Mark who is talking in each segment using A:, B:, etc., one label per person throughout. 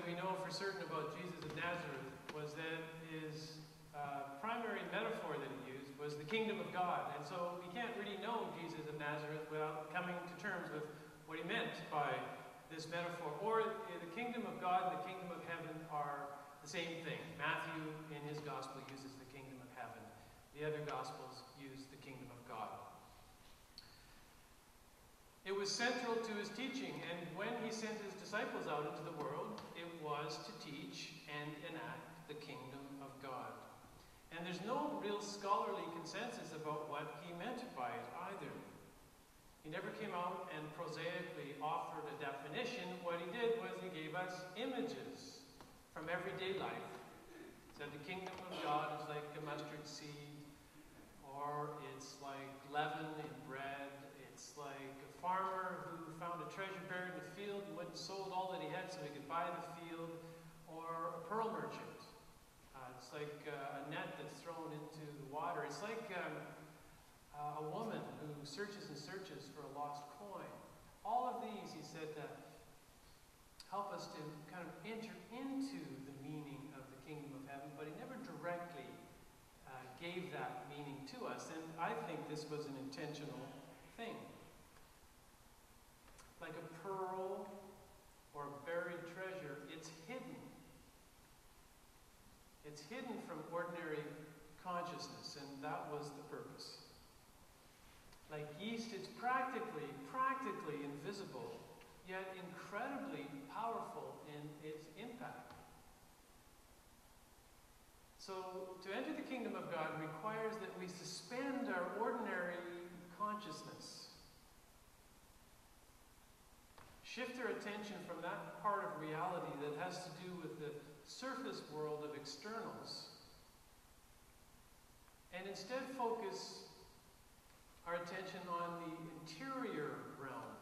A: that we know for certain about Jesus of Nazareth was that his primary metaphor that he used was the kingdom of God. And so we can't really know Jesus of Nazareth without coming to terms with what he meant by this metaphor. Or the kingdom of God and the kingdom of heaven are the same thing. Matthew in his gospel uses the kingdom of heaven. The other gospels use the kingdom of God. It was central to his teaching, and when he sent his disciples out into the world, it was to teach and enact the kingdom of God. And there's no real scholarly consensus about what he meant by it either. He never came out and prosaically offered a definition. What he did was he gave us images from everyday life. He said the kingdom of God is like a mustard seed, or it's like leaven in bread. It's like a farmer who found a treasure buried in the field and went and sold all that he had so he could buy the field, or a pearl merchant. It's like a net that's thrown into the water. It's like a woman who searches and searches for a lost coin. All of these, he said, help us to kind of enter into the meaning of the kingdom of heaven, but he never directly gave that meaning to us. And I think this was an intentional thing. Like a pearl or a buried treasure, it's hidden. It's hidden from ordinary consciousness, and that was the purpose. Like yeast, it's practically invisible, yet incredibly powerful in its impact. So, to enter the kingdom of God requires that we suspend our ordinary consciousness. Shift our attention from that part of reality that has to do with the surface world of externals, and instead focus our attention on the interior realm,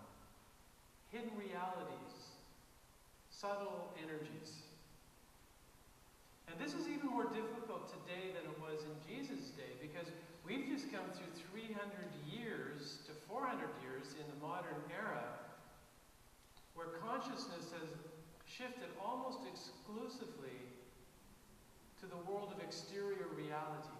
A: hidden realities, subtle energies. And this is even more difficult today than it was in Jesus' day, because we've just come through 300 years to 400 years in the modern era where consciousness has shifted almost exclusively to the world of exterior reality.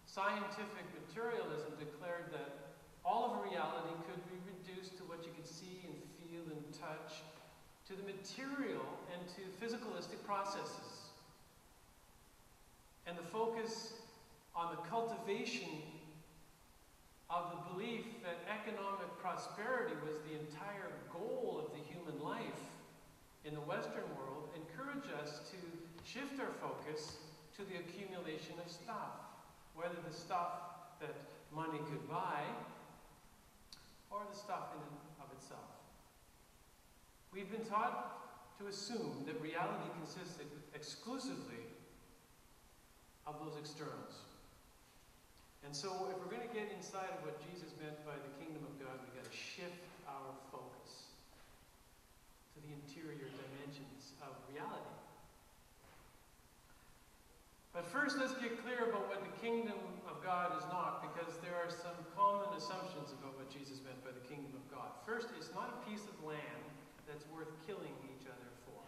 A: Scientific materialism declared that all of reality could be reduced to what you could see and feel and touch, to the material and to physicalistic processes. And the focus on the cultivation of the belief that economic prosperity was the entire goal of the human life in the Western world encourage us to shift our focus to the accumulation of stuff, whether the stuff that money could buy or the stuff in and of itself. We've been taught to assume that reality consisted exclusively of those externals. And so if we're going to get inside of what Jesus meant by the kingdom of God, we've got to shift our focus to the interior dimensions of reality. But first, let's get clear about what the kingdom of God is not, because there are some common assumptions about what Jesus meant by the kingdom of God. First, it's not a piece of land that's worth killing each other for.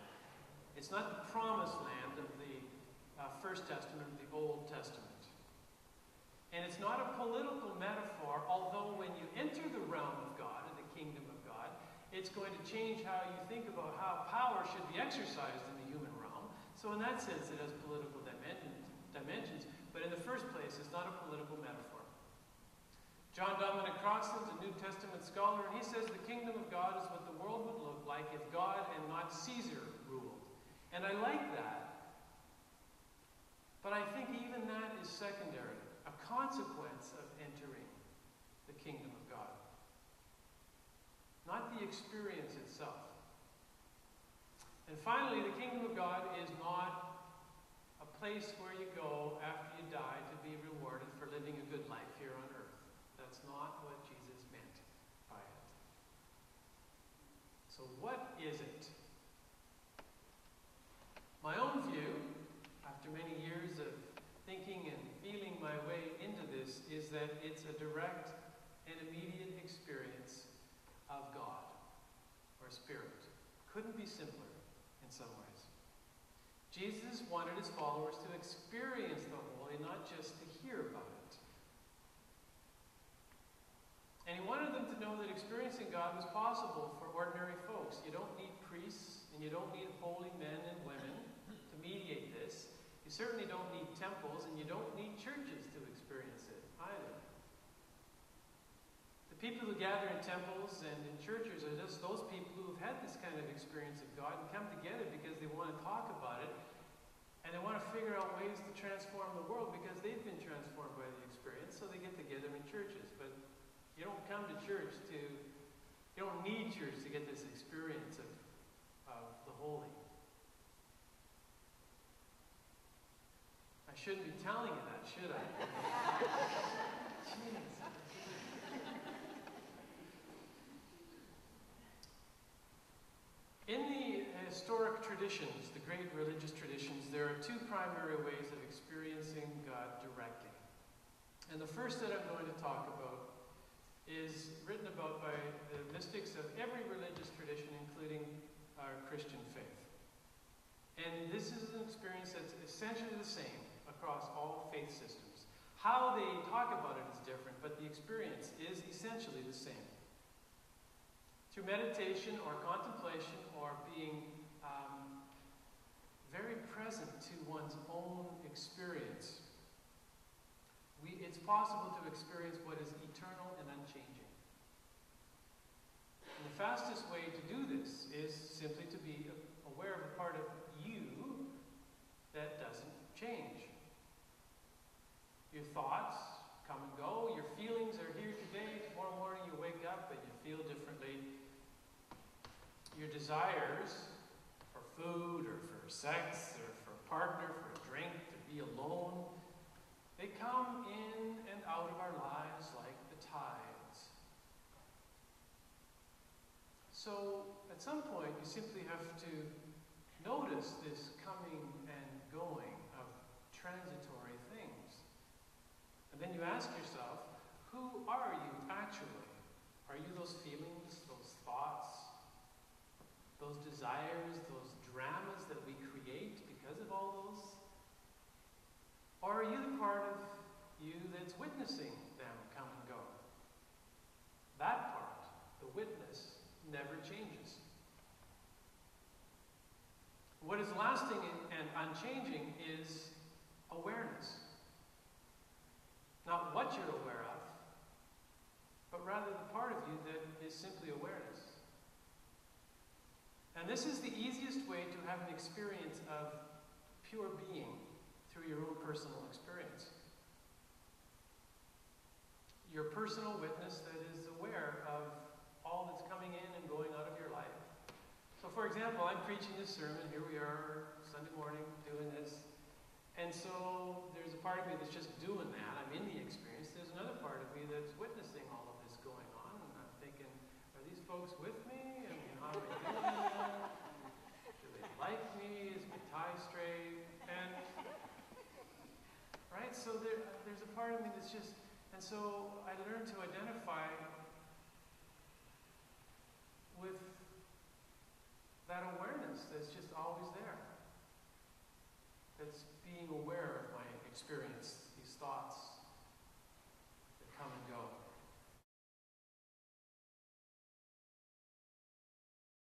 A: It's not the promised land of the First Testament, of the Old Testament. And it's not a political metaphor, although when you enter the realm of God and the kingdom of God, it's going to change how you think about how power should be exercised in the human realm. So in that sense, it has political dimensions. But in the first place, it's not a political metaphor. John Dominic Crossan's a New Testament scholar, and he says the kingdom of God is what the world would look like if God and not Caesar ruled. And I like that. But I think even that is secondary. A consequence of entering the kingdom of God, not the experience itself. And finally, the kingdom of God is not a place where you go after you die to be rewarded for living a good life here on earth. That's not what Jesus meant by it. So what is it? My own view, after many years of thinking and feeling my way into this, is that it's a direct and immediate experience of God, or Spirit, couldn't be simpler in some ways. Jesus wanted his followers to experience the holy, not just to hear about it. And he wanted them to know that experiencing God was possible for ordinary folks. You don't need priests, and you don't need holy men and women to mediate this. You certainly don't need temples, and you don't need churches to experience it either. The people who gather in temples and in churches are just those people who have had this kind of experience of God and come together because they want to talk about it, and they want to figure out ways to transform the world because they've been transformed by the experience, so they get together in churches. But you don't come to church you don't need church to get this experience of the holy. I shouldn't be telling you that, should I? Jeez. In the historic traditions, the great religious traditions, there are two primary ways of experiencing God directly. And the first that I'm going to talk about is written about by the mystics of every religious tradition, including our Christian faith. And this is an experience that's essentially the same across all faith systems. How they talk about it is different, but the experience is essentially the same. Through meditation or contemplation or being very present to one's own experience, it's possible to experience what is eternal and unchanging. And the fastest way to do this is simply to be aware of a part of you that doesn't change. Your thoughts come and go, your feelings are here today, tomorrow morning you wake up and you feel differently. Your desires for food or for sex or for a partner, for a drink, to be alone, they come in and out of our lives like the tides. So at some point you simply have to notice this coming and going of transitory things. And then you ask yourself, who are you actually? Are you those feelings, those thoughts, those desires, those dramas that we create because of all those? Or are you the part of you that's witnessing them come and go? That part, the witness, never changes. What is lasting and unchanging is awareness. Not what you're aware of, but rather the part of you that is simply awareness. And this is the easiest way to have an experience of pure being through your own personal experience. Your personal witness that is aware of all that's coming in and going out of your life. So for example, I'm preaching this sermon, here we are, Sunday morning, doing this. And so there's a part of me that's just doing that, I'm in the experience. There's another part of me that's witnessing all of this going on, and I'm thinking, are these folks with me? And how am I doing it? Do they like me? Is my tie straight? And right, so there's a part of me that's just, and so I learned to identify with that awareness that's just always there.